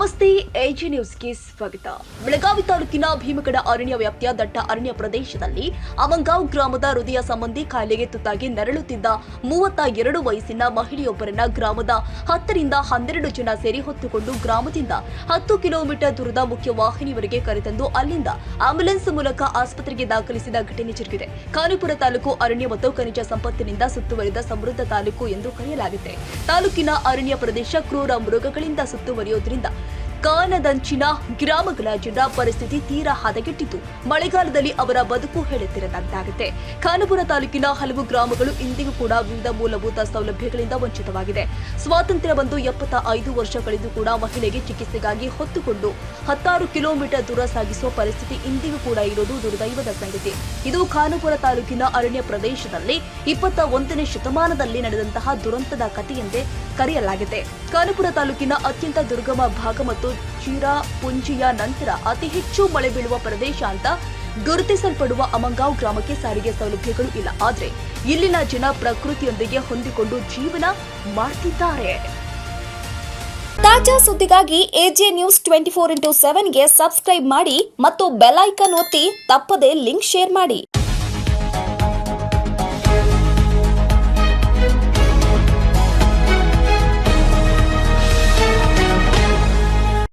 ನಮಸ್ತೆ, ಎಜಿ ನ್ಯೂಸ್ಗೆ ಸ್ವಾಗತ. ಬೆಳಗಾವಿ ತಾಲೂಕಿನ ಭೀಮಗಡ ಅರಣ್ಯ ವ್ಯಾಪ್ತಿಯ ದಟ್ಟ ಅರಣ್ಯ ಪ್ರದೇಶದಲ್ಲಿ ಅವಂಗಾವ್ ಗ್ರಾಮದ ಹೃದಯ ಸಂಬಂಧಿ ಕಾಯಿಲೆಗೆ ತುತ್ತಾಗಿ ನರಳುತ್ತಿದ್ದ 32 ವಯಸ್ಸಿನ ಮಹಿಳೆಯೊಬ್ಬರನ್ನ ಗ್ರಾಮದ 10 ರಿಂದ 12 ಜನ ಸೇರಿ ಹೊತ್ತುಕೊಂಡು ಗ್ರಾಮದಿಂದ 10 ಕಿಲೋಮೀಟರ್ ದೂರದ ಮುಖ್ಯ ವಾಹಿನಿವರೆಗೆ ಕರೆತಂದು ಅಲ್ಲಿಂದ ಆಂಬ್ಯುಲೆನ್ಸ್ ಮೂಲಕ ಆಸ್ಪತ್ರೆಗೆ ದಾಖಲಿಸಿದ ಘಟನೆ ಜರುಗಿದೆ. ಖಾನಾಪುರ ತಾಲೂಕು ಅರಣ್ಯ ಮತ್ತು ಖನಿಜ ಸಂಪತ್ತಿನಿಂದ ಸುತ್ತುವರಿದ ಸಮೃದ್ಧ ತಾಲೂಕು ಎಂದು ಕರೆಯಲಾಗಿದೆ. ತಾಲೂಕಿನ ಅರಣ್ಯ ಪ್ರದೇಶ ಕ್ರೂರ ಮೃಗಗಳಿಂದ ಸುತ್ತುವರಿಯುವುದರಿಂದ ಕಾನದಂಚಿನ ಗ್ರಾಮಗಳ ಜನರ ಪರಿಸ್ಥಿತಿ ತೀರಾ ಹದಗೆಟ್ಟಿದ್ದು ಮಳೆಗಾಲದಲ್ಲಿ ಅವರ ಬದುಕು ಹೇಳುತ್ತಿರದಂತಾಗಿದೆ. ಖಾನಾಪುರ ತಾಲೂಕಿನ ಹಲವು ಗ್ರಾಮಗಳು ಇಂದಿಗೂ ಕೂಡ ವಿವಿಧ ಮೂಲಭೂತ ಸೌಲಭ್ಯಗಳಿಂದ ವಂಚಿತವಾಗಿದೆ. ಸ್ವಾತಂತ್ರ್ಯ ಬಂದು 75 ವರ್ಷ ಕಳೆದು ಕೂಡ ಮಹಿಳೆಗೆ ಚಿಕಿತ್ಸೆಗಾಗಿ ಹೊತ್ತುಕೊಂಡು 16 ಕಿಲೋಮೀಟರ್ ದೂರ ಸಾಗಿಸುವ ಪರಿಸ್ಥಿತಿ ಇಂದಿಗೂ ಕೂಡ ಇರುವುದು ದುರ್ದೈವದ ಸಂಗತಿ. ಇದು ಖಾನಾಪುರ ತಾಲೂಕಿನ ಅರಣ್ಯ ಪ್ರದೇಶದಲ್ಲಿ 21ನೇ ಶತಮಾನದಲ್ಲಿ ನಡೆದಂತಹ ದುರಂತದ ಕಥೆಯೆಂದೇ ಕರೆಯಲಾಗಿದೆ. ಖಾನಾಪುರ ತಾಲೂಕಿನ ಅತ್ಯಂತ ದುರ್ಗಮ ಭಾಗ ಮತ್ತು ಚಿರಾಪುಂಜಿಯ ನಂತರ ಅತಿ ಹೆಚ್ಚು ಮಳೆ ಬೀಳುವ ಪ್ರದೇಶ ಅಂತ ಗುರುತಿಸಲ್ಪಡುವ ಅವಂಗಾವ್ ಗ್ರಾಮಕ್ಕೆ ಸಾರಿಗೆ ಸೌಲಭ್ಯಗಳು ಇಲ್ಲ. ಆದರೆ ಇಲ್ಲಿನ ಜನ ಪ್ರಕೃತಿಯೊಂದಿಗೆ ಹೊಂದಿಕೊಂಡು ಜೀವನ ಮಾಡ್ತಿದ್ದಾರೆ. ತಾಜಾ ಸುದ್ದಿಗಾಗಿ ಎಜೆ ನ್ಯೂಸ್ 24x7 ಗೆ ಸಬ್ಸ್ಕ್ರೈಬ್ ಮಾಡಿ ಮತ್ತು ಬೆಲ್ ಐಕಾನ್ ಒತ್ತಿ ತಪ್ಪದೇ ಲಿಂಕ್ ಶೇರ್ ಮಾಡಿ.